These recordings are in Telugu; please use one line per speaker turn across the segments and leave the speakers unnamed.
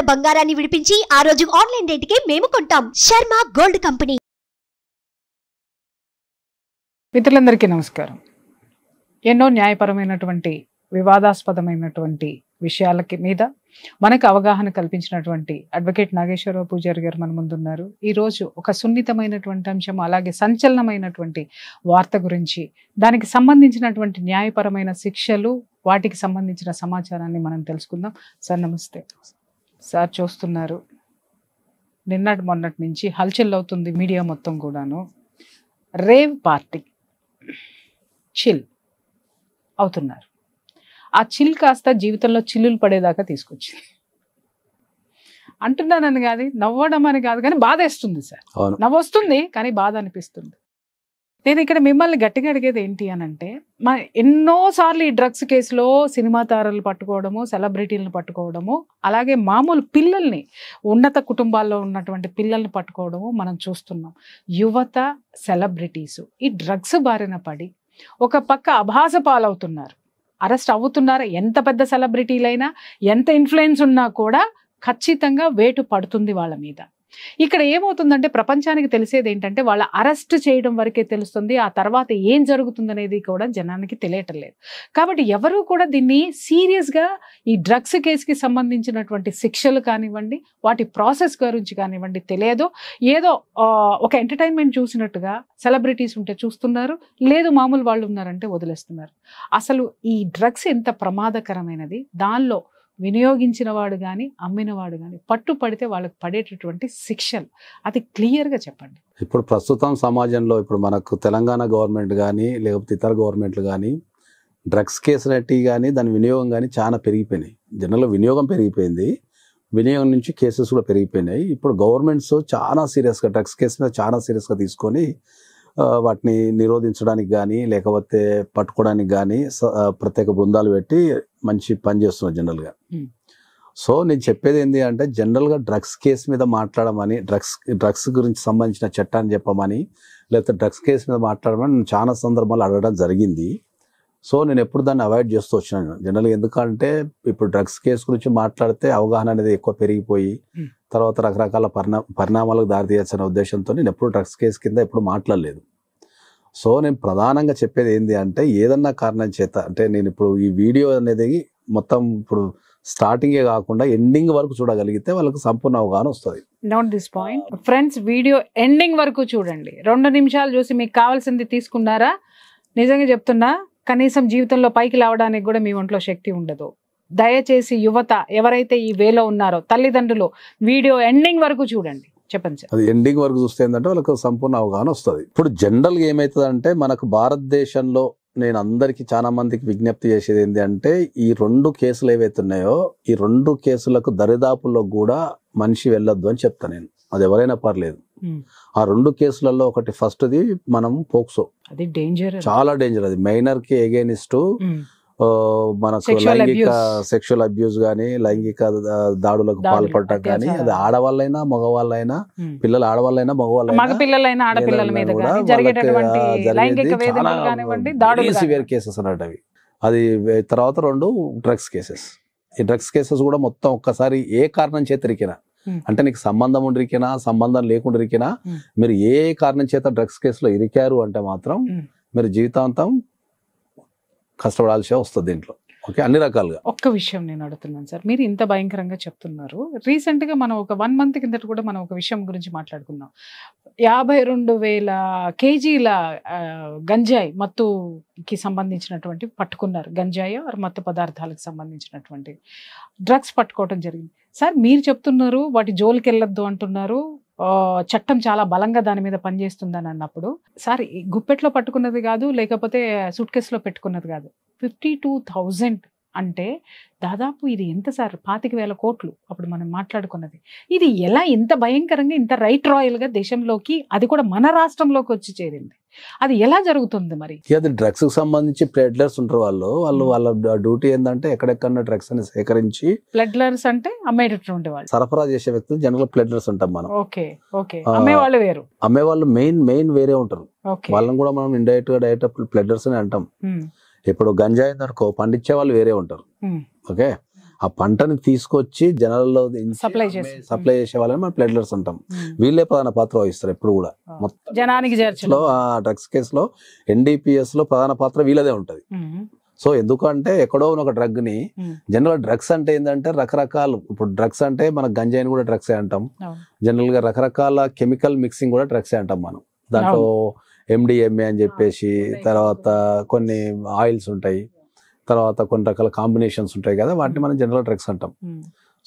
బంగారాన్ని విడిపించి ఆ రోజు ఆన్లైన్ రేటుకే మేము కొంటాం. Sharma gold company.
మిత్రులందరికీ నమస్కారం. ఎన్నో న్యాయపరమైనటువంటి వివాదాస్పదమైనటువంటి విషయాలకి మీద మనకు అవగాహన కల్పించినటువంటి అడ్వకేట్ నాగేశ్వరరావు పూజారి గారు మన ముందున్నారు. ఈరోజు ఒక సున్నితమైనటువంటి అంశం, అలాగే సంచలనమైనటువంటి వార్త గురించి, దానికి సంబంధించినటువంటి న్యాయపరమైన శిక్షలు, వాటికి సంబంధించిన సమాచారాన్ని మనం తెలుసుకుందాం. సార్ నమస్తే. సార్ చూస్తున్నారు, నిన్నటి మొన్నటి నుంచి హల్చల్ అవుతుంది మీడియా మొత్తం కూడాను. రేవ్ పార్టీ చిల్ అవుతున్నారు. ఆ చిల్ కాస్త జీవితంలో చిల్లులు పడేదాకా తీసుకొచ్చింది. అంటున్నానని కాదు, నవ్వడం అని కాదు, కానీ బాధ వేస్తుంది సార్. నవ్వొస్తుంది కానీ బాధ అనిపిస్తుంది. నేను ఇక్కడ మిమ్మల్ని గట్టిగా అడిగేది ఏంటి అని అంటే, ఎన్నోసార్లు ఈ డ్రగ్స్ కేసులో సినిమా తారలు పట్టుకోవడము, సెలబ్రిటీలను పట్టుకోవడము, అలాగే మామూలు పిల్లల్ని, ఉన్నత కుటుంబాల్లో ఉన్నటువంటి పిల్లల్ని పట్టుకోవడము మనం చూస్తున్నాం. యువత, సెలబ్రిటీసు ఈ డ్రగ్స్ బారిన పడి ఒక పక్క అభాస పాలవుతున్నారు, అరెస్ట్ అవుతున్నారు. ఎంత పెద్ద సెలబ్రిటీలైనా, ఎంత ఇన్ఫ్లుయెన్స్ ఉన్నా కూడా ఖచ్చితంగా వేటు పడుతుంది వాళ్ళ మీద. ఇక్కడ ఏమవుతుందంటే, ప్రపంచానికి తెలిసేది ఏంటంటే వాళ్ళ అరెస్ట్ చేయడం వరకే తెలుస్తుంది, ఆ తర్వాత ఏం జరుగుతుందనేది కూడా జనానికి తెలియటం లేదు. కాబట్టి ఎవరు కూడా దీన్ని సీరియస్గా ఈ డ్రగ్స్ కేసుకి సంబంధించినటువంటి శిక్షలు కానివ్వండి, వాటి ప్రాసెస్ గురించి కానివ్వండి తెలియదు. ఏదో ఒక ఎంటర్టైన్మెంట్ చూసినట్టుగా సెలబ్రిటీస్ ఉంటే చూస్తున్నారు, లేదు మామూలు వాళ్ళు ఉన్నారంటే వదిలేస్తున్నారు. అసలు ఈ డ్రగ్స్ ఎంత ప్రమాదకరమైనది, దానిలో వినియోగించిన వాడు కానీ అమ్మినవాడు కానీ పట్టుపడితే వాళ్ళకి పడేటటువంటి శిక్షలు, అది క్లియర్గా చెప్పండి.
ఇప్పుడు ప్రస్తుతం సమాజంలో ఇప్పుడు మనకు తెలంగాణ గవర్నమెంట్ కానీ లేకపోతే ఇతర గవర్నమెంట్లు కానీ డ్రగ్స్ కేసులు కానీ దాని వినియోగం కానీ చాలా పెరిగిపోయినాయి. జనరల్గా వినియోగం పెరిగిపోయింది, వినియోగం నుంచి కేసెస్ కూడా పెరిగిపోయినాయి. ఇప్పుడు గవర్నమెంట్స్ చాలా సీరియస్గా డ్రగ్స్ కేసు మీద చాలా సీరియస్గా తీసుకొని వాటిని నిరోధించడానికి కానీ లేకపోతే పట్టుకోవడానికి కానీ ప్రత్యేక బృందాలు పెట్టి మంచి పని చేస్తున్నారు జనరల్గా. సో నేను చెప్పేది ఏంటి అంటే, జనరల్గా డ్రగ్స్ కేసు మీద మాట్లాడమని, డ్రగ్స్ గురించి సంబంధించిన చట్టాన్ని చెప్పమని, లేకపోతే డ్రగ్స్ కేసు మీద మాట్లాడమని నేను చాలా సందర్భాలు అడగడం జరిగింది. సో నేను ఎప్పుడు దాన్ని అవాయిడ్ చేస్తూ వచ్చినాను జనరల్గా. ఎందుకంటే ఇప్పుడు డ్రగ్స్ కేసు గురించి మాట్లాడితే అవగాహన అనేది ఎక్కువ పెరిగిపోయి తర్వాత రకరకాల పరిణామాలకు దారితీయచ్చనే ఉద్దేశంతో నేను ఎప్పుడు డ్రగ్స్ కేసు కింద ఎప్పుడు మాట్లాడలేదు. సో నేను ప్రధానంగా చెప్పేది ఏంటి అంటే, ఏదన్నా కారణం చేత, అంటే నేను ఇప్పుడు ఈ వీడియో అనేది మొత్తం ఇప్పుడు స్టార్టింగే కాకుండా ఎండింగ్ వరకు చూడగలిగితే వాళ్ళకి సంపూర్ణ అవగాహన వస్తుంది.
Note this point friends, video ending వరకు చూడండి. 2 నిమిషాలు చూసి మీకు కావాల్సింది తీసుకున్నారా, నిజంగా చెప్తున్నా, కనీసం జీవితంలో పైకి లేవడానికి కూడా మీ ఒంట్లో శక్తి ఉండదు. దయచేసి యువత ఎవరైతే ఈ వేలో ఉన్నారో, తల్లిదండ్రులు, వీడియో ఎండింగ్ వరకు చూడండి. చెప్పండి సార్.
అది ఎండింగ్ వరకు చూస్తే ఏంటంటే వాళ్ళకి సంపూర్ణ అవగాహన వస్తుంది. ఇప్పుడు జనరల్గా ఏమవుతుందంటే, మనకు భారతదేశంలో నేను అందరికీ చాలా మందికి విజ్ఞప్తి చేసేది ఏంటి అంటే, ఈ 2 కేసులు ఏవైతే ఉన్నాయో ఈ 2 కేసులకు దరిదాపుల్లో కూడా మనిషి వెళ్ళొద్దు అని చెప్తాను నేను. అది ఎవరైనా పర్లేదు. ఆ 2 కేసులలో ఒకటి ఫస్ట్ది మనం పోక్సో,
అది డేంజర్, చాలా
డేంజర్. అది మైనర్ కి ఎగెనిస్ట్ మనకు లైంగిక సెక్షువల్ అబ్యూస్ కానీ లైంగిక దాడులకు పాల్పడటం కానీ, అది ఆడవాళ్ళైనా మగవాళ్ళైనా, పిల్లలు ఆడవాళ్ళైనా
మగవాళ్ళైనా
సివియర్ కేసెస్ అన్నట్టు అవి. అది తర్వాత 2 డ్రగ్స్ కేసెస్. ఈ డ్రగ్స్ కేసెస్ కూడా మొత్తం ఒక్కసారి ఏ కారణం చేత ఇరికినా, అంటే నీకు సంబంధం ఉండిరికినా సంబంధం లేకుండా ఇరికినా, మీరు ఏ కారణం చేత డ్రగ్స్ కేసులో ఇరికారు అంటే మాత్రం మీరు జీవితాంతం కష్టపడాల్సి వస్తుంది దీంట్లో. ఓకే, అన్ని రకాలుగా.
ఒక్క విషయం నేను అడుగుతున్నాను సార్, మీరు ఇంత భయంకరంగా చెప్తున్నారు. రీసెంట్గా మనం ఒక 1 మంత్ కిందట కూడా మనం ఒక విషయం గురించి మాట్లాడుకున్నాం. 52,000 కేజీల గంజాయి మత్తుకి సంబంధించినటువంటి పట్టుకున్నారు. గంజాయి మత్తు పదార్థాలకు సంబంధించినటువంటి డ్రగ్స్ పట్టుకోవడం జరిగింది. సార్ మీరు చెప్తున్నారు వాటి జోలికి వెళ్ళొద్దు అంటున్నారు, చట్టం చాలా బలంగా దాని మీద పనిచేస్తుందని అన్నప్పుడు, సార్ గుప్పెట్లో పట్టుకున్నది కాదు, లేకపోతే సూట్ కేసులో పెట్టుకున్నది కాదు, 52,000 అంటే దాదాపు ఇది ఎంత సార్, 25,000 కోట్లు అప్పుడు మనం మాట్లాడుకున్నది. ఇది ఎలా ఇంత భయంకరంగా, ఇంత రైట్ రాయల్గా దేశంలోకి, అది కూడా మన రాష్ట్రంలోకి వచ్చి చేరింది? అది ఎలా జరుగుతుంది మరి?
అది డ్రగ్స్ కి సంబంధించి ప్లెడ్లర్స్ ఉంటారు. వాళ్ళ డ్యూటీ ఏంటంటే ఎక్కడెక్కడ డ్రగ్స్ అని సేకరించి,
ప్లెడ్లర్స్ అంటే అమ్మేటటువంటి వాళ్ళు,
సరఫరా చేసే వ్యక్తులు జనరల్ ప్లెడ్లర్స్ ఉంటాం మనం.
ఓకే ఓకే, అమ్మేవాళ్ళు వేరు,
అమ్మేవాళ్ళు మెయిన్ వేరే ఉంటారు. వాళ్ళని కూడా మనం ఇండైరెక్ట్ గా డైరెక్ట్ ప్లెడ్లర్స్ అని అంటాం. ఇప్పుడు గంజాయి అనుకో పండించే వాళ్ళు వేరే ఉంటారు. ఓకే, ఆ పంటని తీసుకొచ్చి జనాలలో
సప్లై
చేసే వాళ్ళని మనం ప్లెడ్లర్స్ అంటాం. వీళ్ళే ప్రధాన పాత్ర వహిస్తారు ఎప్పుడు కూడా. మొత్తం
జనానికి
డ్రగ్స్ కేసులో NDPS లో ప్రధాన పాత్ర వీళ్ళదే ఉంటది. సో ఎందుకంటే ఎక్కడో ఒక డ్రగ్ ని జనరల్ డ్రగ్స్ అంటే ఏంటంటే రకరకాలు, ఇప్పుడు డ్రగ్స్ అంటే మన గంజాయిని కూడా డ్రగ్సే అంటాం, జనరల్ గా రకరకాల కెమికల్ మిక్సింగ్ కూడా డ్రగ్సే అంటాం మనం. దాంట్లో MDMA అని చెప్పేసి, తర్వాత కొన్ని ఆయిల్స్ ఉంటాయి, తర్వాత కొన్ని రకాల కాంబినేషన్స్ ఉంటాయి కదా, వాటిని మనం జనరల్ డ్రగ్స్ అంటాం.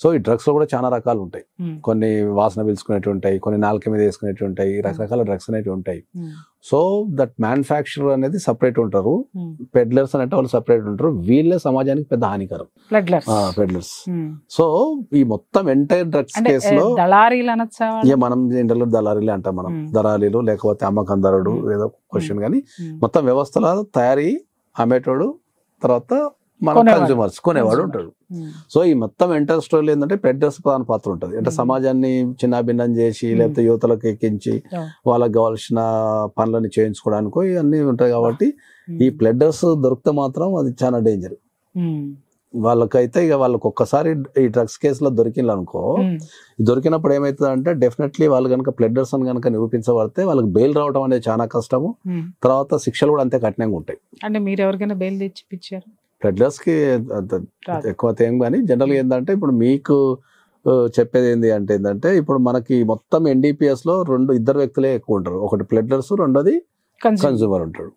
సో ఈ డ్రగ్స్ లో కూడా చాలా రకాలు ఉంటాయి. కొన్ని వాసన పీల్చుకునేవి ఉంటాయి, కొన్ని నాలుక మీద వేసుకునేవి ఉంటాయి, రకరకాల డ్రగ్స్ అనేవి ఉంటాయి. సో దట్ మ్యానుఫ్యాక్చరర్ అనేది సపరేట్ ఉంటారు, పెడ్లర్స్ అనేటి వాళ్ళు సపరేట్ ఉంటారు. వీళ్ళే సమాజానికి పెద్ద హానికరం పెడ్లర్స్. సో ఈ మొత్తం ఎంటైర్ డ్రగ్స్ కేసులో మనం ఇంటర్లో దళారీలు అంటాం, మనం దళారీలు లేకపోతే అమ్మకందారుడు ఏదో క్వశ్చన్, కానీ మొత్తం వ్యవస్థల తయారీ, అమ్మేటోడు, తర్వాత మన కన్స్యూమర్స్ కొనేవాడు ఉంటాడు. సో ఈ మొత్తం ఎంటర్ స్టోరీలో ఏంటంటే పెడ్లర్స్ ప్రధాన పాత్ర ఉంటుంది. అంటే సమాజాన్ని చిన్నాభిన్నం చేసి లేకపోతే యువతలకు ఎక్కించి వాళ్ళకి కావాల్సిన పనులని చేయించుకోవడానికి ఇవన్నీ ఉంటాయి. కాబట్టి ఈ ప్లెడ్డర్స్ దొరికితే మాత్రం అది చాలా డేంజర్ వాళ్ళకైతే. ఇక వాళ్ళకి ఒక్కసారి ఈ డ్రగ్స్ కేసులో దొరికిందనుకో, దొరికినప్పుడు ఏమవుతుంది అంటే డెఫినెట్లీ వాళ్ళు కనుక ప్లెడ్డర్స్ అని కనుక నిరూపించబడితే వాళ్ళకి బెయిల్ రావడం అనేది చాలా కష్టము. తర్వాత శిక్షలు కూడా అంతే కఠినంగా ఉంటాయి.
అంటే మీరు ఎవరికైనా బెయిల్ తెచ్చిపించారు?
ప్లెడ్లర్స్ కి ఎక్కువ ఏం, కానీ జనరల్గా ఏంటంటే ఇప్పుడు మీకు చెప్పేది ఏంటి అంటే ఏంటంటే ఇప్పుడు మనకి మొత్తం NDPS లో ఇద్దరు వ్యక్తులే ఎక్కువ ఉంటారు. ఒకటి ప్లెడ్లర్స్, రెండోది కన్స్యూమర్ ఉంటాడు.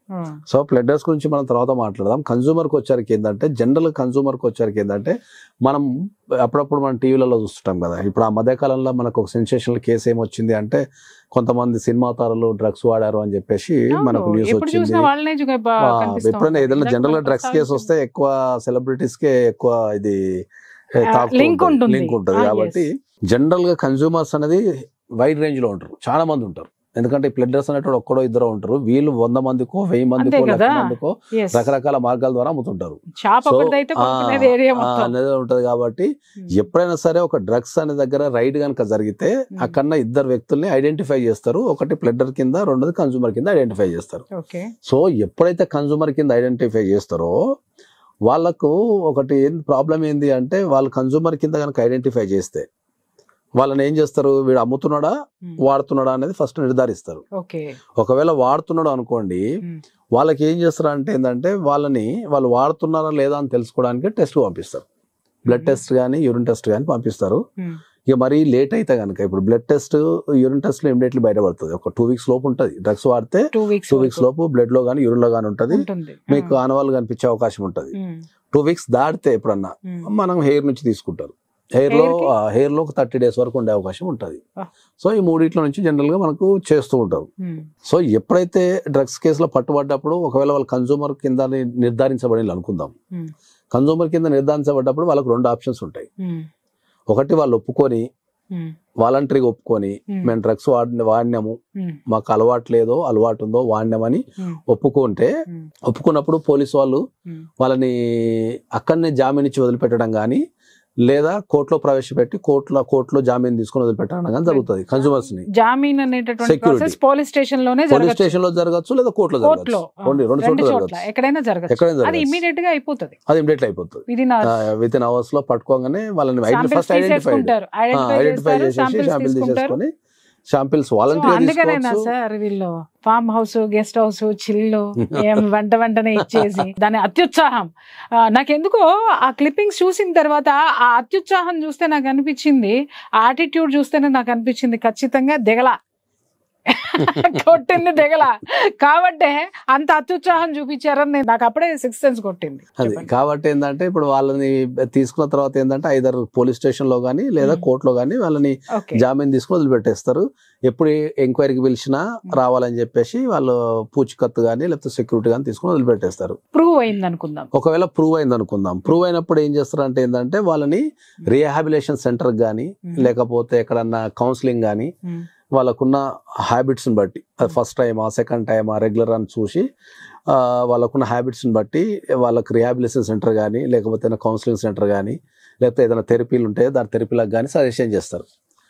సో ప్లెడ్లర్స్ గురించి మనం తర్వాత మాట్లాడదాం. కన్స్యూమర్కి వచ్చరికి ఏంటంటే జనరల్ కన్స్యూమర్కి వచ్చరికి ఏంటంటే మనం అప్పుడప్పుడు మనం టీవీలలో చూస్తుంటాం కదా. ఇప్పుడు ఆ మధ్యకాలంలో మనకు ఒక సెన్సేషనల్ కేసు ఏమొచ్చింది అంటే కొంతమంది సినిమా తారలు డ్రగ్స్ వాడారు అని చెప్పేసి మనకు న్యూస్ వచ్చింది. ఎప్పుడైనా ఏదైనా జనరల్ గా డ్రగ్స్ కేసు వస్తే ఎక్కువ సెలబ్రిటీస్ కే ఎక్కువ ఇది లింక్ ఉంటుంది కాబట్టి జనరల్ గా కన్స్యూమర్స్ అనేది వైడ్ రేంజ్ లో ఉంటారు, చాలా మంది ఉంటారు. ఎందుకంటే ప్లెడ్లర్స్ అనేటువంటి ఒక్కడో ఇద్దరు ఉంటారు, వీళ్ళు 100 మందికో 1000 మందికో 1,00,000 మందికో రకరకాల మార్గాల ద్వారా అమ్ముతుంటారు అనేది ఉంటది. కాబట్టి ఎప్పుడైనా సరే ఒక డ్రగ్స్ అనే దగ్గర రైడ్ కనుక జరిగితే అక్కడ ఇద్దరు వ్యక్తుల్ని ఐడెంటిఫై చేస్తారు. ఒకటి ప్లెడ్లర్ కింద, రెండోది కన్స్యూమర్ కింద ఐడెంటిఫై చేస్తారు. సో ఎప్పుడైతే కన్స్యూమర్ కింద ఐడెంటిఫై చేస్తారో వాళ్ళకు ఒకటి ప్రాబ్లం ఏంది అంటే వాళ్ళు కన్స్యూమర్ కింద కనుక ఐడెంటిఫై చేస్తే వాళ్ళని ఏం చేస్తారు, వీడు అమ్ముతున్నాడా వాడుతున్నాడా అనేది ఫస్ట్ నిర్ధారిస్తారు. ఒకవేళ వాడుతున్నాడు అనుకోండి, వాళ్ళకి ఏం చేస్తారు అంటే ఏంటంటే వాళ్ళు వాడుతున్నారా లేదా అని తెలుసుకోవడానికి టెస్ట్ పంపిస్తారు. బ్లడ్ టెస్ట్ కానీ యూరిన్ టెస్ట్ కానీ పంపిస్తారు. ఇక మరీ లేట్ అయితే కనుక ఇప్పుడు బ్లడ్ టెస్ట్ యూరిన్ టెస్ట్ లో ఇమీడియట్లీ బయటపడుతుంది. ఒక 2 weeks లోపు ఉంటుంది. డ్రగ్స్ వాడితే 2 weeks లోపు బ్లడ్ లో కానీ యూరిన్ లో కానీ ఉంటుంది, మీకు ఆనవాళ్ళు కనిపించే అవకాశం ఉంటుంది. 2 weeks దాటితే ఎప్పుడన్నా మనం హెయిర్ నుంచి తీసుకుంటారు. హెయిర్ లో 30 days వరకు ఉండే అవకాశం ఉంటుంది. సో ఈ మూడిట్లో నుంచి జనరల్ గా మనకు చేస్తూ ఉంటారు. సో ఎప్పుడైతే డ్రగ్స్ కేసులో పట్టుబడ్డప్పుడు ఒకవేళ వాళ్ళు కన్స్యూమర్ కింద నిర్ధారించబడి అనుకుందాం, కన్స్యూమర్ కింద నిర్ధారించబడ్డప్పుడు వాళ్ళకు 2 ఆప్షన్స్ ఉంటాయి. ఒకటి వాళ్ళు ఒప్పుకొని వాలంటరీగా ఒప్పుకొని మేము డ్రగ్స్ వాడినాము, మాకు అలవాటు ఉందో వాడినామని ఒప్పుకున్నప్పుడు పోలీసు వాళ్ళు వాళ్ళని అక్కడనే జామీన్ ఇచ్చి వదిలిపెట్టడం కానీ లేదా కోర్టులో ప్రవేశపెట్టి కోర్టులో జామీన్ తీసుకుని వదిలిపెట్టడం కానీ జరుగుతుంది. కన్స్యూమర్స్ ని జామీన్
అనేటటువంటి పోలీస్ స్టేషన్
లో జరగచ్చు లేదా కోర్టులో జరగచ్చు, 2 చోట్ల జరగచ్చు, ఎక్కడైనా
అది ఇమిడియట్ గా అయిపోతుంది.
విత్ ఇన్ అవర్స్ లో పట్టుకోగానే వాళ్ళని ఫస్ట్ ఐడెంటిఫై చేసేసి శాంపిల్ తీసేసుకొని శాంపిల్స్
అందుకనేనా సార్ వీళ్ళు ఫామ్ హౌస్ గెస్ట్ హౌస్ చిల్లు వెంటనే ఇచ్చేసి దాని అత్యుత్సాహం. నాకెందుకో ఆ క్లిప్పింగ్స్ చూసిన తర్వాత ఆ అత్యుత్సాహం చూస్తే నాకు అనిపించింది, ఆ యాటిట్యూడ్ చూస్తేనే నాకు అనిపించింది ఖచ్చితంగా దిగల కొట్టింది దిగల కాబట్టి అంత అత్యుత్సాహం చూపించారని నాకు అప్పుడే 6th sense కొట్టింది.
అది కాబట్టి ఏంటంటే ఇప్పుడు వాళ్ళని తీసుకున్న తర్వాత ఏంటంటే ఐదర్ పోలీస్ స్టేషన్ లో గానీ లేదా కోర్టులో గానీ వాళ్ళని జామీన్ తీసుకుని వదిలిపెట్టేస్తారు. ఎప్పుడు ఎంక్వైరీకి పిలిచినా రావాలని చెప్పేసి వాళ్ళు పూచికత్తు గానీ లేకపోతే సెక్యూరిటీ గానీ తీసుకుని వదిలిపెట్టేస్తారు.
ప్రూవ్ అయింది అనుకుందాం,
ఒకవేళ ప్రూవ్ అయింది అనుకుందాం. ప్రూవ్ అయినప్పుడు ఏం చేస్తారు అంటే ఏంటంటే వాళ్ళని రీహాబిలేషన్ సెంటర్ గానీ లేకపోతే ఎక్కడన్నా కౌన్సిలింగ్ గానీ వాళ్ళకున్న హ్యాబిట్స్ని బట్టి, ఫస్ట్ టైమా సెకండ్ టైమా రెగ్యులర్ అని చూసి వాళ్ళకున్న హ్యాబిట్స్ని బట్టి వాళ్ళకి రిహాబిలిటేషన్ సెంటర్ కానీ లేకపోతే కౌన్సిలింగ్ సెంటర్ కానీ లేకపోతే ఏదైనా థెరపీలు ఉంటే దాని థెరపీలకు కానీ సజెషన్ చేస్తారు.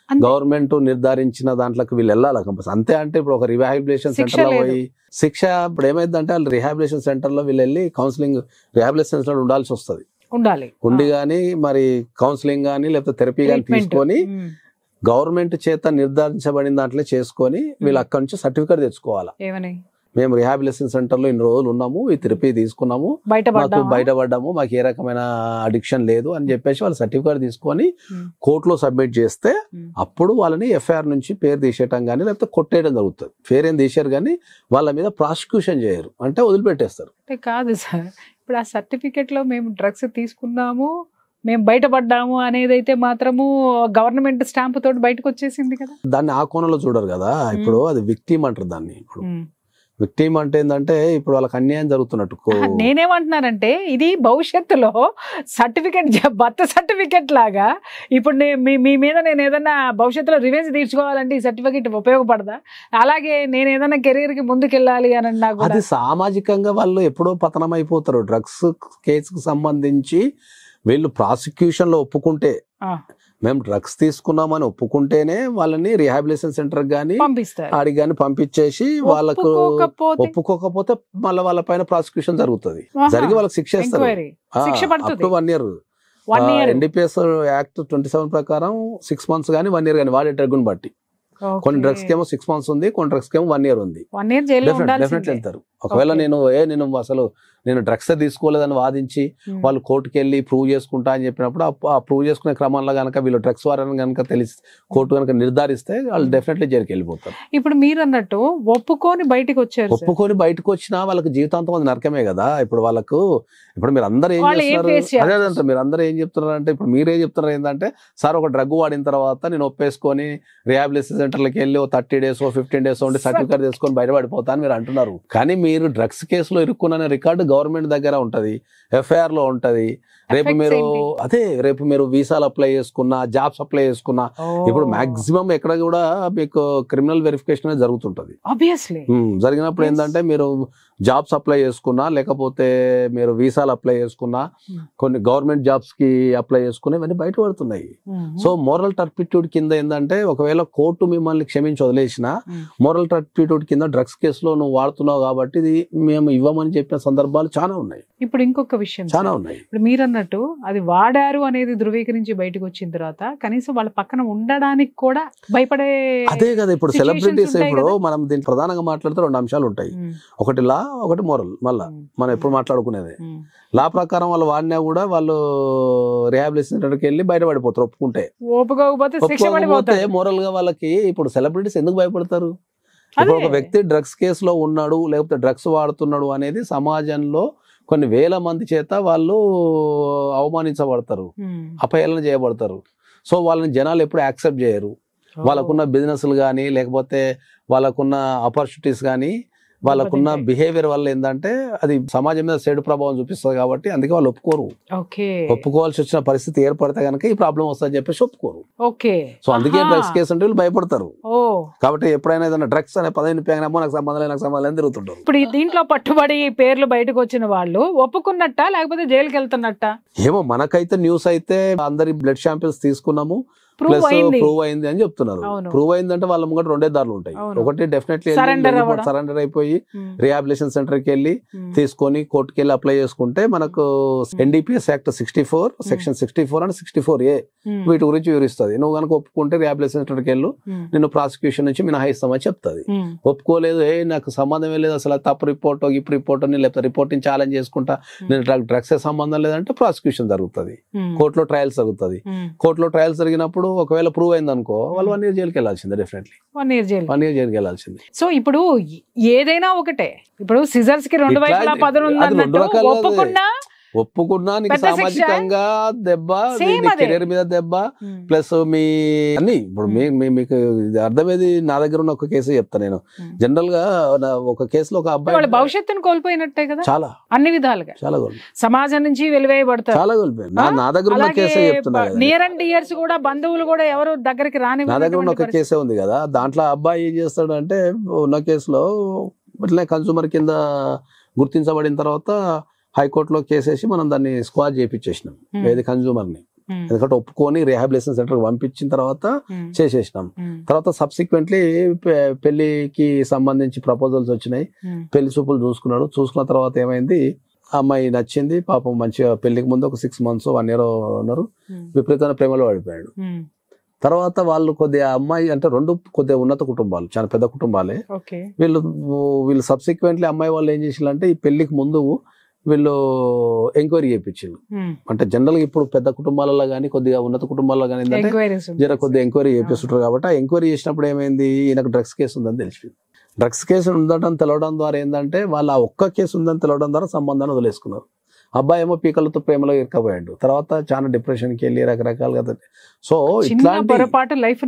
గవర్నమెంట్ నిర్ధారించిన దాంట్లోకి వీళ్ళు వెళ్ళాలి కంపల్సరీ. అంతే అంటే ఇప్పుడు ఒక రిహాబిలిటేషన్ సెంటర్లో పోయి శిక్ష ఇప్పుడు ఏమైందంటే వాళ్ళు రిహాబిలిటేషన్ సెంటర్లో వీళ్ళు వెళ్ళి కౌన్సిలింగ్ రిహాబిలిటేషన్ సెంటర్ ఉండాల్సి వస్తుంది. ఉండి కానీ మరి కౌన్సిలింగ్ కానీ లేకపోతే థెరపీ కానీ తీసుకొని గవర్నమెంట్ చేత నిర్ధారించబడిన దాంట్లో చేసుకొని వీళ్ళు అక్కడి నుంచి సర్టిఫికేట్ తెచ్చుకోవాలా. మేము రిహాబిలిటేషన్ సెంటర్ లో ఇన్ని రోజులు ఉన్నాము, ఈ థెరపీ తీసుకున్నాము, మాకు బయటపడ్డాము, మాకు ఏ రకమైన అడిక్షన్ లేదు అని చెప్పేసి వాళ్ళు సర్టిఫికేట్ తీసుకొని కోర్టులో సబ్మిట్ చేస్తే అప్పుడు వాళ్ళని ఎఫ్ఐఆర్ నుంచి పేరు తీసేయటం కానీ లేకపోతే కొట్టేయడం జరుగుతుంది. పేరు ఏం తీసారు కానీ వాళ్ళ మీద ప్రాసిక్యూషన్ చేయరు, అంటే వదిలిపెట్టేస్తారు.
కాదు సార్, ఇప్పుడు ఆ సర్టిఫికేట్ లో మేము డ్రగ్స్ తీసుకున్నాము, మేము బయటపడ్డాము అనేది అయితే మాత్రము గవర్నమెంట్ స్టాంప్ తోటి బయటకు వచ్చేసింది కదా.
దాన్ని ఆ కోణంలో చూడరు కదా. ఇప్పుడు అది విక్టిమ్ అంటారు దాన్ని. ఇప్పుడు విక్టిమ్ అంటే ఏంటంటే ఇప్పుడు వాళ్ళకి అన్యాయం జరుగుతున్నట్టు.
నేనేమంటున్నానంటే ఇది భవిష్యత్తులో సర్టిఫికేట్, బర్త్ సర్టిఫికేట్ లాగా ఇప్పుడు మీ మీద నేను ఏదైనా భవిష్యత్తులో రివెంజ్ తీర్చుకోవాలంటే ఈ సర్టిఫికేట్ ఉపయోగపడదా? అలాగే నేను ఏదైనా కెరీర్ కి ముందుకెళ్ళాలి అని నాకు
అది సామాజికంగా వాళ్ళు ఎప్పుడో పతనం అయిపోతారు. డ్రగ్స్ కేసుకు సంబంధించి వీళ్ళు ప్రాసిక్యూషన్ లో ఒప్పుకుంటే, మేము డ్రగ్స్ తీసుకున్నామని ఒప్పుకుంటేనే వాళ్ళని రిహాబిలిటేషన్ సెంటర్ గానీ ఆడికి గానీ పంపించేసి వాళ్ళకు ఒప్పుకోకపోతే మళ్ళీ వాళ్ళ పైన ప్రాసిక్యూషన్ జరుగుతుంది. జరిగి వాళ్ళకి శిక్ష ఇస్తారు. Up to 1 year. NDPS act 27 ప్రకారం 6 months గానీ 1 year గానీ వాడే డ్రగ్ బట్టి. కొన్ని డ్రగ్స్ కేమో 6 months ఉంది, కొన్ని డ్రగ్స్ కేమో 1 year ఉంది. డెఫినెట్లీ వెళ్తారు. ఒకవేళ నేను అసలు నేను డ్రగ్స్ తీసుకోలేదని వాదించి వాళ్ళు కోర్టుకి వెళ్ళి ప్రూవ్ చేసుకుంటా అని చెప్పినప్పుడు ఆ ప్రూవ్ చేసుకునే క్రమంలో కనుక వీళ్ళు డ్రగ్స్ వారని కనుక తెలిసి కోర్టు కనుక నిర్ధారిస్తే వాళ్ళు డెఫినెట్లీ జైలుకి వెళ్ళిపోతారు.
ఇప్పుడు మీరు అన్నట్టు ఒప్పుకొని బయటకు వచ్చారు.
ఒప్పుకొని బయటకు వచ్చినా వాళ్ళకి జీవితాంతం అది నరకమే కదా. ఇప్పుడు వాళ్ళకు ఇప్పుడు మీరు అందరూ ఏం చేస్తున్నారు, అదేంటే మీరు అందరూ ఏం చెప్తున్నారు అంటే, ఇప్పుడు మీరేం చెప్తున్నారు ఏంటంటే, సార్ ఒక డ్రగ్ వాడిన తర్వాత నేను ఒప్పేసుకొని రిహాబిలిటేషన్ సెంటర్లకు వెళ్ళి 30 days 15 days ఉండి సర్టిఫికేట్ తీసుకొని బయటపడిపోతా అని మీరు అంటున్నారు. కానీ మీరు డ్రగ్స్ కేసులో ఇరుక్కున్న రికార్డు గవర్నమెంట్ దగ్గర ఉంటది, ఎఫ్ఐఆర్ లో ఉంటది. రేపు మీరు వీసాలు అప్లై చేసుకున్నా, జాబ్స్ అప్లై చేసుకున్నా, ఇప్పుడు మాక్సిమం ఎక్కడ కూడా మీకు క్రిమినల్ వెరిఫికేషన్ అనేది జరుగుతుంటది. జరిగినప్పుడు ఏంటంటే మీరు జాబ్స్ అప్లై చేసుకున్నా, లేకపోతే మీరు వీసాలు అప్లై చేసుకున్నా, కొన్ని గవర్నమెంట్ జాబ్స్ కి అప్లై చేసుకున్నా, ఇవన్నీ బయటపడుతున్నాయి. సో మోరల్ టర్పిట్యూడ్ కింద ఏంటంటే, ఒకవేళ కోర్టు మిమ్మల్ని క్షమించి వదిలేసిన మోరల్ టర్పిట్యూడ్ కింద డ్రగ్స్ కేసులో నువ్వు వాడుతున్నావు కాబట్టి ఇది మేము ఇవ్వమని చెప్పిన సందర్భాలు చాలా ఉన్నాయి.
ఇప్పుడు ఇంకొక విషయం
చాలా ఉన్నాయి.
ఇప్పుడు మీరు అన్నట్టు అది వాడారు అనేది ధృవీకరించి బయటకు వచ్చిన తర్వాత కనీసం వాళ్ళ పక్కన ఉండడానికి కూడా భయపడే,
అదే కదా. ఇప్పుడు సెలబ్రిటీస్, ఇప్పుడు మనం దీన్ని ప్రధానంగా మాట్లాడితే 2 అంశాలు ఉంటాయి. ఒకటి లా, ఒకటి మోరల్. మళ్ళా మనం ఎప్పుడు మాట్లాడుకునేది లా ప్రకారం వాళ్ళు వాడినా కూడా వాళ్ళు రిహాబిలిటేషన్ సెంటర్కి వెళ్ళి బయటపడిపోతారు ఒప్పుకుంటే. ఒప్పుకోకపోతే మోరల్ గా వాళ్ళకి, ఇప్పుడు సెలబ్రిటీస్ ఎందుకు భయపడతారు? ఇప్పుడు ఒక వ్యక్తి డ్రగ్స్ కేసులో ఉన్నాడు, లేకపోతే డ్రగ్స్ వాడుతున్నాడు అనేది సమాజంలో కొన్ని వేల మంది చేత వాళ్ళు అవమానించబడతారు, అపహేళన చేయబడతారు. సో వాళ్ళని జనాలు ఎప్పుడు యాక్సెప్ట్ చేయరు. వాళ్ళకున్న బిజినెస్లు కానీ, లేకపోతే వాళ్ళకున్న ఆపర్చునిటీస్ కానీ, వాళ్ళకున్న బిహేవియర్ వల్ల ఏంటంటే అది సమాజం మీద చెడు ప్రభావం చూపిస్తుంది. కాబట్టి అందుకే వాళ్ళు ఒప్పుకోరు. ఒప్పుకోవాల్సి వచ్చిన పరిస్థితి ఏర్పడితే కనుక ఈ ప్రాబ్లం వస్తుందని చెప్పేసి ఒప్పుకోరు. సో అందుకే డ్రగ్స్ కేసు అంటే వీళ్ళు భయపడతారు. కాబట్టి ఎప్పుడైనా ఏదైనా డ్రగ్స్ అనే పదవిని పేగనమో నాకు సంబంధం లేని తిరుగుతుంటారు.
ఇప్పుడు దీంట్లో పట్టుబడి పేర్లు బయటకు వచ్చిన వాళ్ళు ఒప్పుకున్నట్ట లేకపోతే జైలుకి వెళ్తున్నట్ట ఏమో.
మనకైతే న్యూస్ అయితే అందరి బ్లడ్ శాంపిల్స్ తీసుకున్నాము, ప్లస్ ప్రూవ్ అయింది అని చెప్తున్నారు. ప్రూవ్ అయిందంటే వాళ్ళ ముంగట 2 దారులు ఉంటాయి. ఒకటి డెఫినెట్లీ సరెండర్ అయిపోయి రిహాబిలిటేషన్ సెంటర్ కి వెళ్ళి తీసుకొని కోర్టుకి వెళ్ళి అప్లై చేసుకుంటే మనకు NDPS act 64 section 64 and 64A వీటి గురించి వివరిస్తుంది. నువ్వు కనుక ఒప్పుకుంటే రిహాబిలిటేషన్ సెంటర్ కి వెళ్ళు, నిన్ను ప్రాసిక్యూషన్ నుంచి మినహాయిస్తామని చెప్తుంది. ఒప్పుకోలేదు, నాకు సంబంధమే లేదు, అసలు తప్పు రిపోర్ట్ ఇప్పుడు రిపోర్ట్ లేకపోతే రిపోర్టింగ్ ఛాలెంజ్ చేసుకుంటా, నేను డ్రగ్స్ సంబంధం లేదంటే ప్రాసిక్యూషన్ జరుగుతుంది, కోర్టులో ట్రయల్స్ జరుగుతుంది. కోర్టులో ట్రయల్స్ జరిగినప్పుడు ఒకవేళ ప్రూవ్ అయింది అనుకో, వాళ్ళు 1 year జైలుకి వెళ్ళాల్సిందే. డెఫినెట్లీ 1 year జైలుకి వెళ్ళాల్సిందే.
సో ఇప్పుడు ఏదైనా ఒకటే, ఇప్పుడు సిజర్స్ కి 2 వైపులా పదును ఉందన్నట్టు
ఒప్పుకున్నా నీకు సామాజికంగా దెబ్బ, కెరీర్ మీద దెబ్బ, ప్లస్ మీ అన్ని. ఇప్పుడు మీకు అర్థమేది, నా దగ్గర ఉన్న ఒక కేసు చెప్తా నేను. జనరల్ గా ఒక కేసులో ఒక అబ్బాయి
భవిష్యత్తును కోల్పోయినట్టే కదా, చాలా అన్ని విధాలుగా, చాలా సమాజం నుంచి వెలివేయబడతారు,
చాలా కోల్పోయారు. నా దగ్గర ఉన్న కేసే చెప్తున్నా.
నియర్ అండ్ ఇయర్స్ కూడా బంధువులు కూడా ఎవరు దగ్గరికి రాని.
నా దగ్గర ఉన్న ఒక కేసే ఉంది కదా, దాంట్లో అబ్బాయి ఏం చేస్తాడు అంటే, ఉన్న కేసులో ఇట్లా కన్సూమర్ కింద గుర్తించబడిన తర్వాత హైకోర్టులో కేసేసి మనం దాన్ని స్క్వాష్ చేయించేసినాం, ఏది కన్జ్యూమర్ని. ఎందుకంటే ఒప్పుకొని రిహాబిలిటేషన్ సెంటర్కి పంపించిన తర్వాత చేసేసినాం. తర్వాత సబ్సిక్వెంట్లీ పెళ్లికి సంబంధించి ప్రపోజల్స్ వచ్చినాయి, పెళ్లి చూపులు చూసుకున్నాడు. చూసుకున్న తర్వాత ఏమైంది, అమ్మాయి నచ్చింది పాపం, మంచిగా పెళ్లికి ముందు ఒక 6 months 1 year ఉన్నారు, విపరీతమైన ప్రేమలో పడిపోయాడు. తర్వాత వాళ్ళు కొద్దిగా అమ్మాయి అంటే 2 కొద్దిగా ఉన్నత కుటుంబాలు, చాలా పెద్ద కుటుంబాలే. వీళ్ళు సబ్సిక్వెంట్లీ అమ్మాయి వాళ్ళు ఏం చేసిందంటే ఈ పెళ్లికి ముందు వీళ్ళు ఎంక్వైరీ చేయించారు. అంటే జనరల్ గా ఇప్పుడు పెద్ద కుటుంబాలలో కానీ కొద్దిగా ఉన్నత కుటుంబాలలో కానీ ఏంటంటే జర కొద్దిగా ఎంక్వైరీ చేపిస్తుంటారు. కాబట్టి ఆ ఎంక్వైరీ చేసినప్పుడు ఏమైంది, ఈయనకు డ్రగ్స్ కేసు ఉందని తెలిసింది. డ్రగ్స్ కేసు ఉందని తెలవడం ద్వారా ఏంటంటే వాళ్ళు ఆ ఒక్క కేసు ఉందని తెలవడం ద్వారా సంబంధాన్ని వదిలేసుకున్నారు. అబ్బాయి ఏమో పీకలతో ప్రేమలో ఇరుకపోయాడు, తర్వాత చాలా డిప్రెషన్కి వెళ్ళి రకరకాలుగా. సో ఇట్లాంటి లైఫ్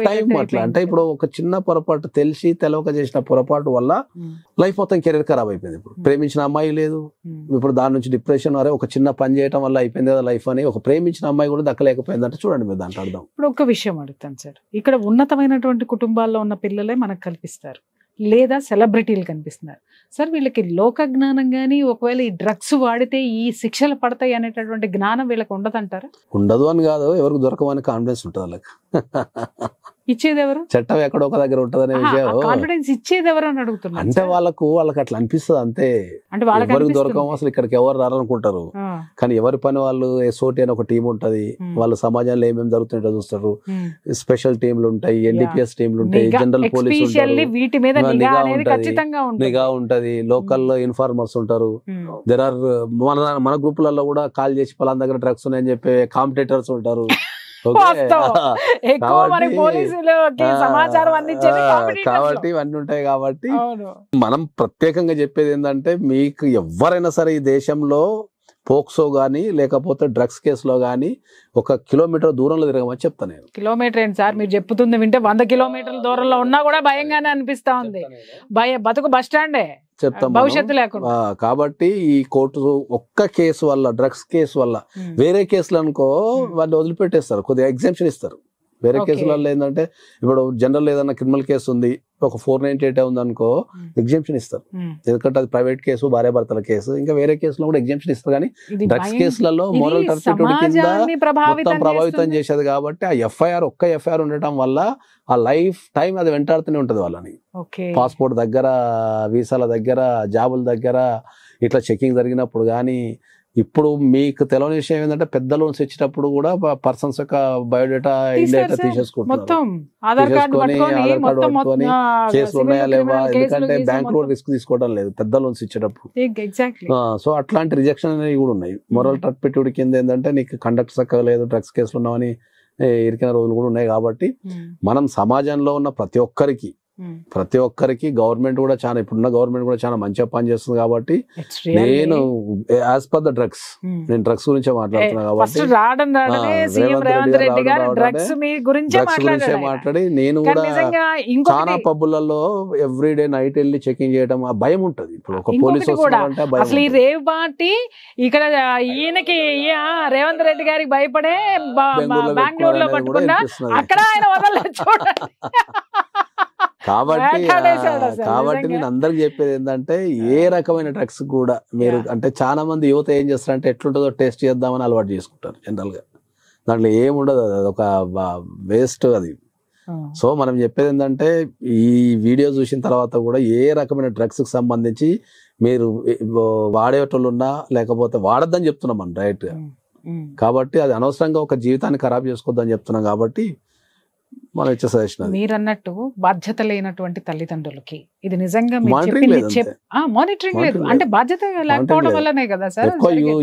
టైం అట్లా అంటే ఇప్పుడు ఒక చిన్న పొరపాటు తెలిసి తెలవక చేసిన పొరపాటు వల్ల లైఫ్ మొత్తం కెరీర్ ఖరాబ్ అయిపోయింది. ఇప్పుడు ప్రేమించిన అమ్మాయి లేదు, ఇప్పుడు దాని నుంచి డిప్రెషన్, అరే ఒక చిన్న పని చేయడం వల్ల అయిపోయింది కదా లైఫ్ అని, ఒక ప్రేమించిన అమ్మాయి కూడా దక్కలేకపోయిందంటే చూడండి మీరు దాంట్లో అర్థం.
ఇప్పుడు ఒక విషయం అడుగుతాను సార్, ఇక్కడ ఉన్నతమైనటువంటి కుటుంబాల్లో ఉన్న పిల్లలే మనకు కల్పిస్తారు, లేదా సెలబ్రిటీలు కనిపిస్తున్నారు సార్. వీళ్ళకి లోక జ్ఞానం కానీ ఒకవేళ ఈ డ్రగ్స్ వాడితే ఈ శిక్షలు పడతాయి అనేటటువంటి జ్ఞానం వీళ్ళకి ఉండదంటారా?
ఉండదు అని కాదు, ఎవరికి దొరకమని కాన్ఫిడెన్స్ ఉంటుంది వాళ్ళకి.
ఇచ్చేది ఎవరు?
చట్టం ఎక్కడో ఒక దగ్గర ఉంటుంది అనే విషయం.
కాన్ఫిడెన్స్ ఇచ్చేది ఎవరు అని అడుగుతున్నారు.
అంటే వాళ్ళకి అట్లా అనిపిస్తుంది అంతే.
అంటే వాళ్ళకి
దొరకము, అసలు ఇక్కడికి ఎవరు రాలనుకుంటారు. కానీ ఎవరి పని వాళ్ళు, SOT అని ఒక టీం ఉంటది, వాళ్ళు సమాజంలో ఏమేమి జరుగుతుంటో చూస్తారు. స్పెషల్ టీంలు ఉంటాయి, NDPS టీంలు ఉంటాయి, జనరల్ పోలీసు నిఘా ఉంటది, లోకల్ ఇన్ఫార్మర్స్ ఉంటారు. దేర్ ఆర్ మన గ్రూపులలో కూడా కాల్ చేసి పలానా దగ్గర డ్రగ్స్ ఉన్నాయని చెప్పే కాంపిటేటర్స్ ఉంటారు. కాబట్టి ఇవన్నీ ఉంటాయి. కాబట్టి మనం ప్రత్యేకంగా చెప్పేది ఏంటంటే, మీకు ఎవరైనా సరే ఈ దేశంలో పోక్సో గానీ లేకపోతే డ్రగ్స్ కేసులో గానీ 1 kilometer దూరంలో తిరగమని చెప్తాను నేను.
కిలోమీటర్ ఏంటి సార్ మీరు చెప్తుంది వింటే, 100 kilometers దూరంలో ఉన్నా కూడా భయంగానే అనిపిస్తా ఉంది. బతుకు బస్ స్టాండే
చెప్తాం
భవిష్యత్తు లేకుండా.
కాబట్టి ఈ కోర్టు ఒక్క కేసు వల్ల, డ్రగ్స్ కేసు వల్ల, వేరే కేసులు అనుకో వాళ్ళు వదిలిపెట్టేస్తారు, కొద్దిగా ఎగ్జామ్షన్ ఇస్తారు. వేరే కేసులలో ఏంటంటే ఇప్పుడు జనరల్ ఏదైనా క్రిమినల్ కేసు ఉంది, ఒక 498 ఉంది అనుకో, ఎగ్జామ్షన్ ఇస్తారు. ఎందుకంటే అది ప్రైవేట్ కేసు, భార్యాభర్తల కేసు. ఇంకా వేరే కేసులో కూడా ఎగ్జామ్షన్ ఇస్తారు. కానీ డ్రగ్స్ కేసులలో మోరల్ టర్పిట్యూడ్ కింద మొత్తం ప్రభావితం చేసేది. కాబట్టి ఆ ఒక్క ఎఫ్ఐఆర్ ఉండటం వల్ల ఆ లైఫ్ టైం అది వెంటాడుతూనే ఉంటది వాళ్ళని. పాస్పోర్ట్ దగ్గర, వీసాల దగ్గర, జాబుల దగ్గర ఇట్లా చెకింగ్ జరిగినప్పుడు కానీ. ఇప్పుడు మీకు తెలియని విషయం ఏంటంటే, పెద్ద లోన్స్ ఇచ్చినప్పుడు కూడా పర్సన్స్ యొక్క బయోడేటా ఇండేటా తీసేసుకుంటున్నారు. కేసులు ఉన్నాయా లేవా, ఎందుకంటే బ్యాంక్ లో రిస్క్ తీసుకోవడం లేదు పెద్ద లోన్స్ ఇచ్చేటప్పుడు. సో అట్లాంటి రిజెక్షన్ అనేవి కూడా ఉన్నాయి. మొరల్ టర్పిట్యూడ్ కింద ఏంటంటే, నీకు కండక్ట్ చక్కగా లేదు, డ్రగ్స్ కేసులు ఉన్నామని ఇరికిన రోజులు కూడా ఉన్నాయి. కాబట్టి మనం సమాజంలో ఉన్న ప్రతి ఒక్కరికి గవర్నమెంట్ కూడా చాలా, ఇప్పుడున్న గవర్నమెంట్ కూడా చాలా మంచిగా పని చేస్తుంది. కాబట్టి నేను యాజ్ పర్ ద డ్రగ్స్, నేను డ్రగ్స్ గురించే మాట్లాడుతున్నా. కాబట్టి డ్రగ్స్ గురించే మాట్లాడి నేను కూడా చాలా పబ్బులలో ఎవ్రీడే నైట్ వెళ్ళి చెకింగ్ చేయడం, ఆ భయం ఉంటది. ఇప్పుడు ఒక పోలీసు వస్తున్నారంటే
అసలు ఈ రేవ్ పార్టీ ఇక్కడ ఈయనకి రేవంత్ రెడ్డి గారికి భయపడే బెంగళూరులో పట్టుకున్నా అక్కడ ఆయన వదలలేదు చూడండి.
కాబట్టి నేను అందరికి చెప్పేది ఏంటంటే, ఏ రకమైన డ్రగ్స్ కూడా మీరు అంటే చాలా మంది యువత ఏం చేస్తారంటే ఎట్లుంటుందో టేస్ట్ చేద్దామని అలవాటు చేసుకుంటారు. జనరల్ గా దాంట్లో ఏముండదు, అది ఒక వేస్ట్ అది. సో మనం చెప్పేది ఏంటంటే, ఈ వీడియో చూసిన తర్వాత కూడా ఏ రకమైన డ్రగ్స్ కి సంబంధించి మీరు వాడేటోళ్ళున్నా లేకపోతే వాడద్దని చెప్తున్నాం మనం డైరెక్ట్ గా. కాబట్టి అది అనవసరంగా ఒక జీవితాన్ని ఖరాబ్ చేసుకోవద్దని చెప్తున్నాం. కాబట్టి మనం ఇచ్చే సజెషన్,
మీరు అన్నట్టు బాధ్యత లేనటువంటి తల్లిదండ్రులకి ఇది నిజంగా మానిటరింగ్ లేదు. అంటే బాధ్యత లేకపోవడం వల్లనే కదా సార్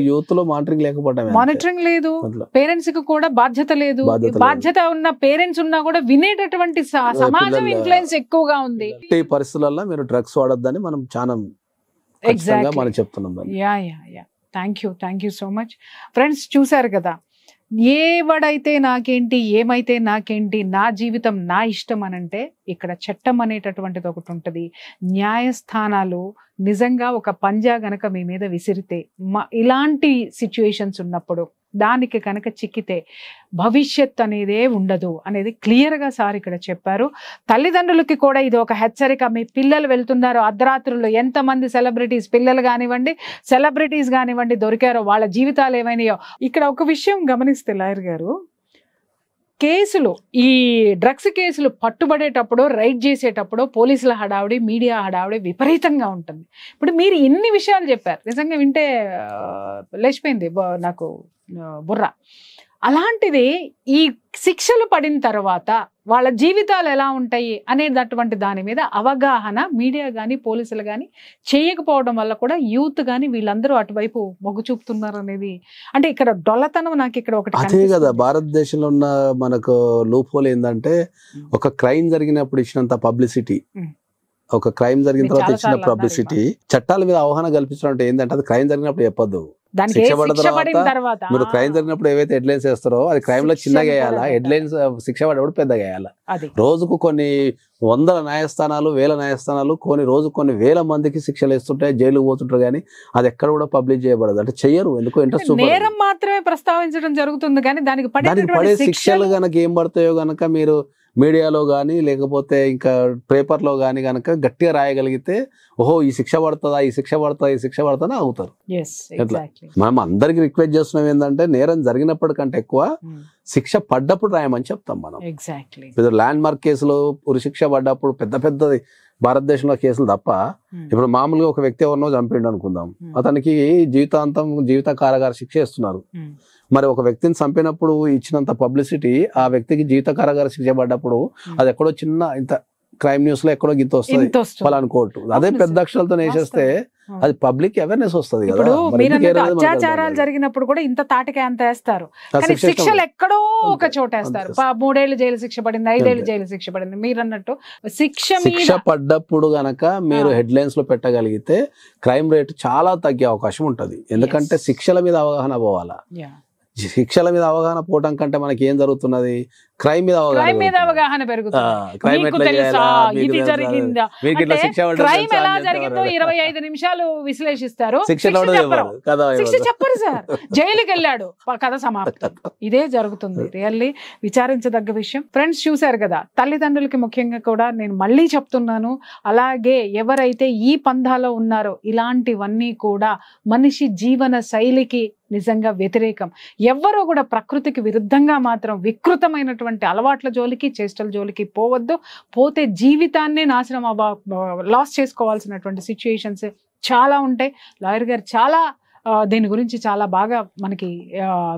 యూత్ లో మానిటరింగ్ లేకపోవడం.
మానిటరింగ్ లేదు, పేరెంట్స్ కి కూడా బాధ్యత లేదు. బాధ్యత ఉన్న పేరెంట్స్ ఉన్నా కూడా వినేటటువంటి సమాజం ఇన్ఫ్లుయెన్స్ ఎక్కువగా ఉంది.
ఈ పరిస్థితులలో మీరు డ్రగ్స్ వాడొద్దని మనం చాలా మనం చెప్తున్నాం.
Thank you so much friends. చూసారు కదా, ఏవడైతే నాకేంటి, ఏమైతే నాకేంటి, నా జీవితం నా ఇష్టం అనంటే ఇక్కడ చట్టం అనేటటువంటిది ఒకటి ఉంటుంది. న్యాయస్థానాలు నిజంగా ఒక పంజా గనక మీ మీద విసిరితే, ఇలాంటి సిచ్యుయేషన్స్ ఉన్నప్పుడు దానికి కనుక చిక్కితే భవిష్యత్ అనేదే ఉండదు అనేది క్లియర్గా సార్ ఇక్కడ చెప్పారు. తల్లిదండ్రులకి కూడా ఇది ఒక హెచ్చరిక. మీ పిల్లలు వెళ్తున్నారు అర్ధరాత్రుల్లో, ఎంతమంది సెలబ్రిటీస్ పిల్లలు కానివ్వండి, సెలబ్రిటీస్ కానివ్వండి దొరికారో, వాళ్ళ జీవితాలు ఏమైనాయో. ఇక్కడ ఒక విషయం గమనిస్తే లాయర్ గారు, కేసులు ఈ డ్రగ్స్ కేసులు పట్టుబడేటప్పుడు రైడ్ చేసేటప్పుడు పోలీసుల హడావుడి మీడియా హడావుడి విపరీతంగా ఉంటుంది. ఇప్పుడు మీరు ఇన్ని విషయాలు చెప్పారు, నిజంగా వింటే లేచిపోయింది నాకు బుర్ర. అలాంటిది ఈ శిక్షలు పడిన తర్వాత వాళ్ళ జీవితాలు ఎలా ఉంటాయి అనేటటువంటి దాని మీద అవగాహన మీడియా కానీ పోలీసులు కానీ చేయకపోవడం వల్ల కూడా యూత్ కానీ వీళ్ళందరూ అటువైపు మొగ్గు చూపుతున్నారు అనేది, అంటే ఇక్కడ డొల్లతనం నాకు ఇక్కడ ఒకటి
అదే కదా భారతదేశంలో ఉన్న మనకు లూప్ హోల్ ఏంటంటే, ఒక క్రైమ్ జరిగినప్పుడు ఇచ్చినంత పబ్లిసిటీ, ఒక క్రైమ్ జరిగిన తర్వాత ఇచ్చిన పబ్లిసిటీ, చట్టాల మీద అవగాహన కల్పించడం అంటే ఏంటంటే అది క్రైమ్ జరిగినప్పుడు చెప్పొద్దు. శిక్ష పడిన తర్వాత మీరు క్రైమ్ జరిగినప్పుడు ఏవైతే హెడ్లైన్స్ వేస్తారో అది క్రైమ్ లో చిన్నగా వేయాలా, హెడ్లైన్స్ శిక్ష పడేప్పుడు పెద్దగా వేయాలా. రోజుకు కొన్ని వందల న్యాయస్థానాలు, వేల న్యాయస్థానాలు రోజుకు కొన్ని వేల మందికి శిక్షలు వేస్తుంటాయి, జైలుకు పోతుంటారు, కానీ అది ఎక్కడ కూడా పబ్లిష్ చేయబడదు. అంటే చెయ్యరు, ఎందుకో ఇంట్రెస్ట్
నేరం మాత్రమే ప్రస్తావించడం జరుగుతుంది, కానీ దానికి
పడే శిక్షలు గనక ఏం పడతాయో గనక మీరు మీడియాలో కానీ లేకపోతే ఇంకా పేపర్లో కానీ కనుక గట్టిగా రాయగలిగితే, ఓహో ఈ శిక్ష పడుతుందా, ఈ శిక్ష పడుతుందా, ఈ శిక్ష పడుతుందా అవుతారు. ఎట్లా మనం అందరికి రిక్వెస్ట్ చేస్తున్నాం ఏంటంటే, నేరం జరిగినప్పటికంటే ఎక్కువ శిక్ష పడ్డప్పుడు రాయమని చెప్తాం మనం. ల్యాండ్ మార్క్ కేసులో ఉరిశిక్ష పడ్డప్పుడు పెద్ద పెద్దది భారతదేశంలో కేసులు తప్ప, ఇప్పుడు మామూలుగా ఒక వ్యక్తి ఎవరినో చంపిండు అనుకుందాం, అతనికి జీవిత కారాగార శిక్ష ఇస్తున్నారు. మరి ఒక వ్యక్తిని చంపినప్పుడు ఇచ్చినంత పబ్లిసిటీ ఆ వ్యక్తికి జీవిత కారాగార శిక్ష పడ్డప్పుడు అది ఎక్కడో చిన్న ఇంత క్రైమ్ న్యూస్ లో ఎక్కడో గింత వస్తుంది ఫలానా కోర్టు, అదే పెద్ద అక్షరాలతో వేసేస్తే అది పబ్లిక్ అవేర్నెస్ వస్తుంది కదా.
అత్యాచారాలు జరిగినప్పుడు కూడా ఇంత తాటికాయ అంత వేస్తారు, కానీ శిక్షలు ఎక్కడో ఒక చోట వేస్తారు. 3 ఏళ్ళు జైలు శిక్ష పడింది, 5 ఏళ్ళు జైలు శిక్ష పడింది. మీరు అన్నట్టు శిక్ష
పడ్డప్పుడు గనక మీరు హెడ్లైన్స్ లో పెట్టగలిగితే క్రైమ్ రేట్ చాలా తగ్గే అవకాశం ఉంటది. ఎందుకంటే శిక్షల మీద అవగాహన పోవాలా. శిక్షల మీద అవగాహన పోవడం కంటే మనకి ఏం జరుగుతున్నది, క్రైమ్ మీద
అవగాహన పెరుగుతుంది. క్రైమ్ ఎలా జరిగిందో 25 నిమిషాలు విశ్లేషిస్తారు, శిక్ష చెప్పరు సార్. జైలుకి వెళ్ళాడు, కథ సమాప్తం. ఇదే జరుగుతుంది. రియల్లీ విచారించదగ్గ విషయం. ఫ్రెండ్స్ చూశారు కదా, తల్లిదండ్రులకి ముఖ్యంగా కూడా నేను మళ్ళీ చెప్తున్నాను, అలాగే ఎవరైతే ఈ పంధాలో ఉన్నారో ఇలాంటివన్నీ కూడా మనిషి జీవన శైలికి నిజంగా వ్యతిరేకం. ఎవ్వరూ కూడా ప్రకృతికి విరుద్ధంగా మాత్రం వికృతమైనటువంటి అలవాట్ల జోలికి చేష్టల జోలికి పోవద్దు. పోతే జీవితాన్ని నాశనం లాస్ చేసుకోవాల్సినటువంటి సిచ్యుయేషన్స్ చాలా ఉంటాయి. లాయర్ గారు చాలా దీని గురించి చాలా బాగా మనకి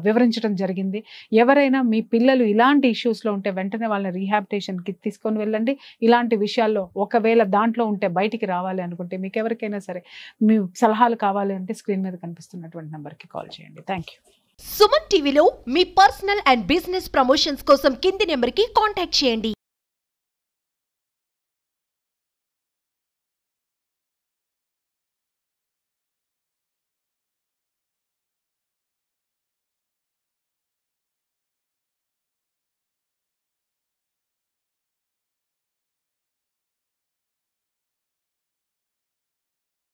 వివరించడం జరిగింది. ఎవరైనా మీ పిల్లలు ఇలాంటి ఇష్యూస్లో ఉంటే వెంటనే వాళ్ళని రీహాబిటేషన్కి తీసుకొని వెళ్ళండి. ఇలాంటి విషయాల్లో ఒకవేళ దాంట్లో ఉంటే బయటికి రావాలి అనుకుంటే, మీకు ఎవరికైనా సరే మీ సలహాలు కావాలి అంటే స్క్రీన్ మీద కనిపిస్తున్నటువంటి నెంబర్కి కాల్ చేయండి. Thank you.
సుమన్ టీవీలో మీ పర్సనల్ అండ్ బిజినెస్ ప్రమోషన్స్ కోసం కింది నెంబర్కి కాంటాక్ట్ చేయండి.